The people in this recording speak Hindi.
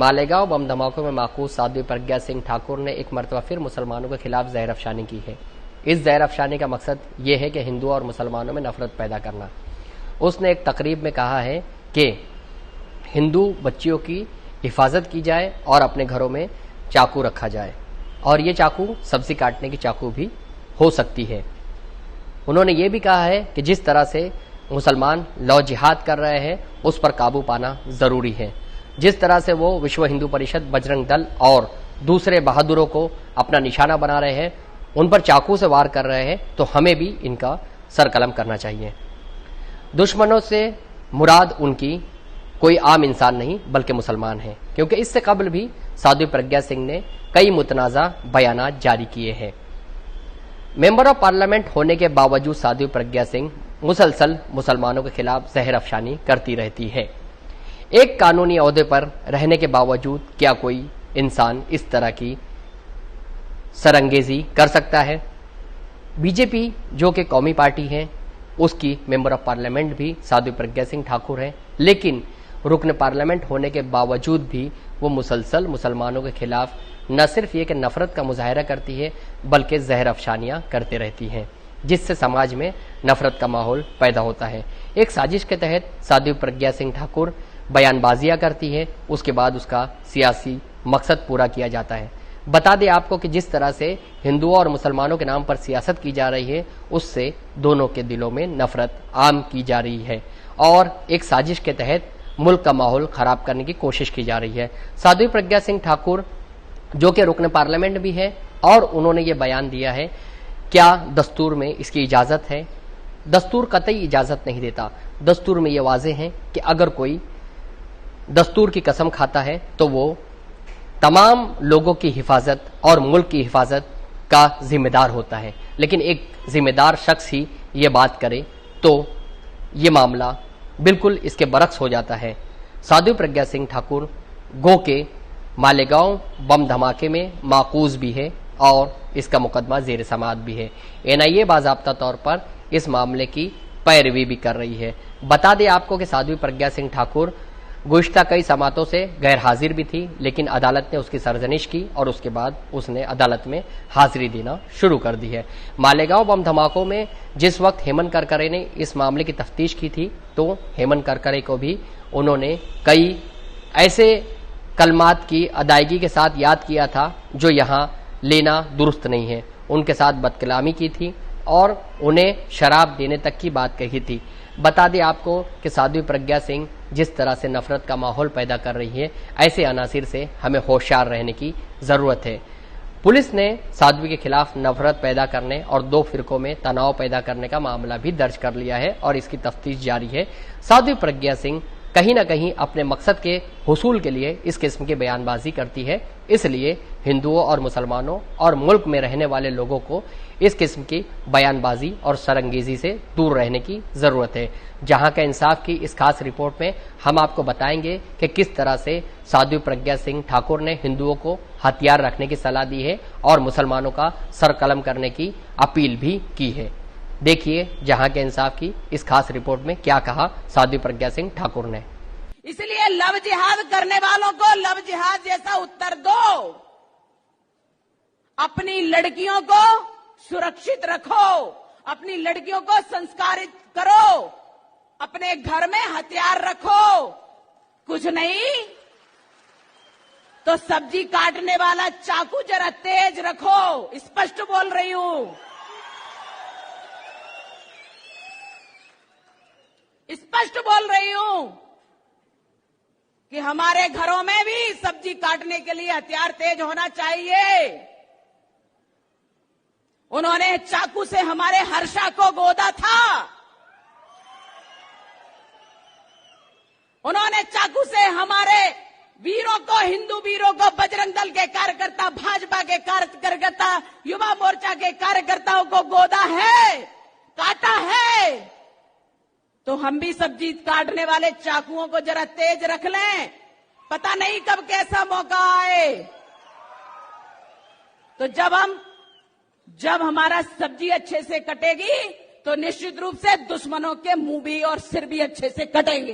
मालेगांव बम धमाकों में माकूस साध्वी प्रज्ञा सिंह ठाकुर ने एक मरतबा फिर मुसलमानों के खिलाफ जहर अफशानी की है। इस जहर अफशानी का मकसद ये है कि हिंदुओं और मुसलमानों में नफरत पैदा करना। उसने एक तकरीब में कहा है कि हिंदू बच्चियों की हिफाजत की जाए और अपने घरों में चाकू रखा जाए, और ये चाकू सब्जी काटने की चाकू भी हो सकती है। उन्होंने ये भी कहा है कि जिस तरह से मुसलमान लौ जिहाद कर रहे हैं उस पर काबू पाना जरूरी है। जिस तरह से वो विश्व हिंदू परिषद, बजरंग दल और दूसरे बहादुरों को अपना निशाना बना रहे हैं, उन पर चाकू से वार कर रहे हैं, तो हमें भी इनका सरकलम करना चाहिए। दुश्मनों से मुराद उनकी कोई आम इंसान नहीं बल्कि मुसलमान है, क्योंकि इससे कबल भी साध्वी प्रज्ञा सिंह ने कई मुतनाज़ा बयानात जारी किए हैं। मेंबर ऑफ पार्लियामेंट होने के बावजूद साध्वी प्रज्ञा सिंह मुसलसल मुसलमानों के खिलाफ जहर अफशानी करती रहती है। एक कानूनी ओहदे पर रहने के बावजूद क्या कोई इंसान इस तरह की सरंगेजी कर सकता है? बीजेपी जो कि कौमी पार्टी है, उसकी मेंबर ऑफ पार्लियामेंट भी साध्वी प्रज्ञा सिंह ठाकुर है, लेकिन रुकन पार्लियामेंट होने के बावजूद भी वो मुसलसल मुसलमानों के खिलाफ न सिर्फ ये कि नफरत का मुजाहरा करती है बल्कि जहर अफशानियां करते रहती हैं, जिससे समाज में नफरत का माहौल पैदा होता है। एक साजिश के तहत साध्वी प्रज्ञा सिंह ठाकुर बयानबाजियां करती है, उसके बाद उसका सियासी मकसद पूरा किया जाता है। बता दें आपको कि जिस तरह से हिंदुओं और मुसलमानों के नाम पर सियासत की जा रही है, उससे दोनों के दिलों में नफरत आम की जा रही है और एक साजिश के तहत मुल्क का माहौल खराब करने की कोशिश की जा रही है। साध्वी प्रज्ञा सिंह ठाकुर जो कि रुकन पार्लियामेंट भी है और उन्होंने ये बयान दिया है, क्या दस्तूर में इसकी इजाजत है? दस्तूर कतई इजाजत नहीं देता। दस्तूर में ये वाज़ेह है कि अगर कोई दस्तूर की कसम खाता है तो वो तमाम लोगों की हिफाजत और मुल्क की हिफाजत का जिम्मेदार होता है, लेकिन एक जिम्मेदार शख्स ही ये बात करे तो ये मामला बिल्कुल इसके बरक्स हो जाता है। साध्वी प्रज्ञा सिंह ठाकुर गो के मालेगांव बम धमाके में माकूज भी है और इसका मुकदमा जेर समाअत भी है। एनआईए बाज़ाब्ता तौर पर इस मामले की पैरवी भी कर रही है। बता दें आपको कि साध्वी प्रज्ञा सिंह ठाकुर गुज़िश्ता कई समातों से गैर हाजिर भी थी, लेकिन अदालत ने उसकी सरजनिश की और उसके बाद उसने अदालत में हाजिरी देना शुरू कर दी है। मालेगांव बम धमाकों में जिस वक्त हेमंत करकरे ने इस मामले की तफ्तीश की थी, तो हेमंत करकरे को भी उन्होंने कई ऐसे कलमात की अदायगी के साथ याद किया था जो यहाँ लेना दुरुस्त नहीं है। उनके साथ बदकलामी की थी और उन्हें शराब देने तक की बात कही थी। बता दें आपको कि साध्वी प्रज्ञा सिंह जिस तरह से नफरत का माहौल पैदा कर रही है, ऐसे अनासिर से हमें होशियार रहने की जरूरत है। पुलिस ने साध्वी के खिलाफ नफरत पैदा करने और दो फिरकों में तनाव पैदा करने का मामला भी दर्ज कर लिया है और इसकी तफ्तीश जारी है। साध्वी प्रज्ञा सिंह कहीं ना कहीं अपने मकसद के हुसूल के लिए इस किस्म की बयानबाजी करती है, इसलिए हिंदुओं और मुसलमानों और मुल्क में रहने वाले लोगों को इस किस्म की बयानबाजी और सरंगेजी से दूर रहने की जरूरत है। जहां का इंसाफ की इस खास रिपोर्ट में हम आपको बताएंगे कि किस तरह से साध्वी प्रज्ञा सिंह ठाकुर ने हिंदुओं को हथियार रखने की सलाह दी है और मुसलमानों का सर कलम करने की अपील भी की है। देखिए जहां के इंसाफ की इस खास रिपोर्ट में क्या कहा साध्वी प्रज्ञा सिंह ठाकुर ने। इसलिए लव जिहाद करने वालों को लव जिहाद जैसा उत्तर दो। अपनी लड़कियों को सुरक्षित रखो, अपनी लड़कियों को संस्कारित करो, अपने घर में हथियार रखो। कुछ नहीं तो सब्जी काटने वाला चाकू जरा तेज रखो। स्पष्ट बोल रही हूं, स्पष्ट बोल रही हूं कि हमारे घरों में भी सब्जी काटने के लिए हथियार तेज होना चाहिए। उन्होंने चाकू से हमारे हर्षा को गोदा था, उन्होंने चाकू से हमारे वीरों को, हिंदू वीरों को, बजरंग दल के कार्यकर्ता, भाजपा के कार्यकर्ता, युवा मोर्चा के कार्यकर्ताओं को गोदा है, काटा है। तो हम भी सब्जी काटने वाले चाकुओं को जरा तेज रख लें, पता नहीं कब कैसा मौका आए। तो जब हमारा सब्जी अच्छे से कटेगी तो निश्चित रूप से दुश्मनों के मुंह भी और सिर भी अच्छे से कटेंगे।